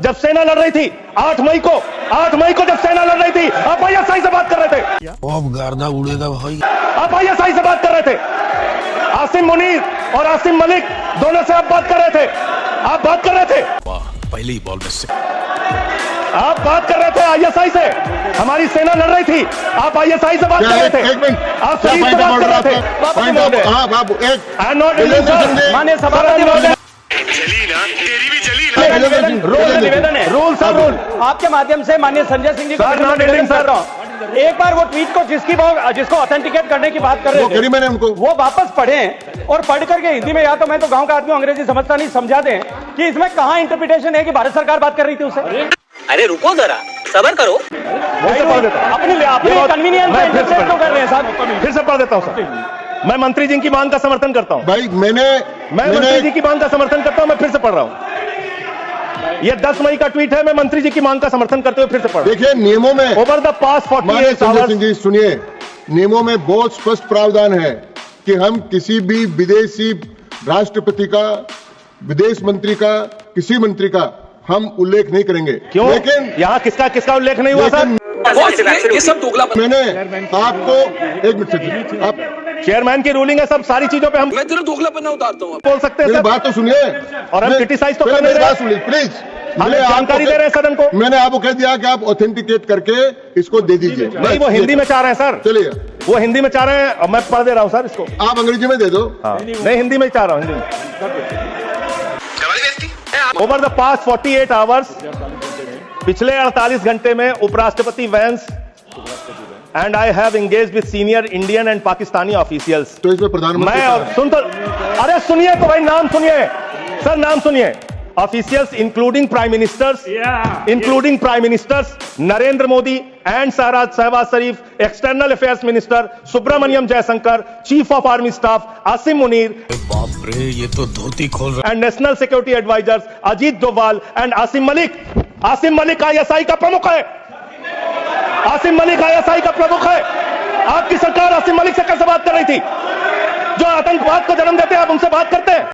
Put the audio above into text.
जब सेना लड़ रही थी 8 मई को जब सेना लड़ रही थी, आप आईएसआई से बात कर रहे थे। अब गर्दा उड़ेगा भाई। आप आईएसआई से बात कर रहे थे। आसिम मुनीर और आसिम मलिक दोनों से आप बात कर रहे थे। आप बात कर रहे थे। पहले ही बॉल में से आप बात कर रहे थे आईएसआई से। हमारी सेना लड़ रही थी, आप आईएसआई से बात कर रहे थे। एक मिनट, आप शरीफ से बात कर रहे थे। हाँ बाबू, माननीय सभापति महोदय, निवेदन है। रूल सर, रूल आपके माध्यम से माननीय संजय सिंह जी को सर, निवेदन कर रहा हूं। एक बार वो ट्वीट को जिसको ऑथेंटिकेट करने की बात कर रहे थे, मैंने उनको वो वापस पढ़ें और पढ़ करके हिंदी में, या तो मैं तो गांव का आदमी अंग्रेजी समझता नहीं, समझा दें कि इसमें कहां इंटरप्रिटेशन है कि भारत सरकार बात कर रही थी उसे। अरे रुको जरा, सबर करो। अपने कन्वीनियंस में इंटरप्रेट क्यों कर रहे हैं साहब? फिर से पढ़ देता हूं सर। मैं मंत्री जी की मांग का समर्थन करता हूं। भाई मैं मंत्री जी की मांग का समर्थन करता हूं। मैं फिर से पढ़ रहा हूं। ये 10 मई का ट्वीट है। मैं मंत्री जी की मांग का समर्थन करते हुए फिर से पढ़ रहा हूं। देखिए, नियमों में over the past 48 Sanjay hours, Singh ji सुनिए, नियमों में बहुत स्पष्ट प्रावधान है कि हम किसी भी विदेशी राष्ट्रपति का, विदेश मंत्री का, किसी मंत्री का हम उल्लेख नहीं करेंगे। क्यों? लेकिन यहाँ किसका उल्लेख नहीं हुआ सर? ये सब दोगलापन। मैंने आपको एक मिनट, आप चेयरमैन की रूलिंग है, सब सारी चीजों पे हम मैं तेरा दोगलापन ना उतारता हूँ। बोल सकते हैं मेरी सर। बात तो सुनिए, और हम क्रिटिसाइज तो कर नहीं मेरी रहे। बात सुनिए प्लीज। हम जानकारी दे रहे हैं सदन को। मैंने आपको कह दिया कि आप ऑथेंटिकेट करके इसको दे दीजिए। नहीं, वो हिंदी में चाह रहे हैं सर। चलिए, वो हिंदी में चाह रहे हैं और मैं पढ़ दे रहा हूं सर इसको। आप अंग्रेजी में दे दो। हाँ, नहीं, हिंदी में चाह रहा हूं, हिंदी में। ओवर द पास्ट 48 आवर्स, पिछले 48 घंटे में उपराष्ट्रपति Vance and I have engaged with senior Indian and Pakistani officials. तो इसमें प्रधानमंत्री मैं और सुन तो, अरे सुनिए तो भाई, नाम सुनिए सर, नाम सुनिए। Officials including prime ministers Narendra Modi and Shehbaz Sharif, external affairs minister Subrahmanyam Jaishankar, chief of army staff Asim Munir, बाप रे, ये तो धोती खोल रहा and national security advisers Ajit Doval and Asim Malik ISI का प्रमुख है। आसिम मलिक आईएसआई का प्रमुख है। आपकी सरकार आसिम मलिक से कैसे बात कर रही थी? जो आतंकवाद को जन्म देते हैं, आप उनसे बात करते हैं।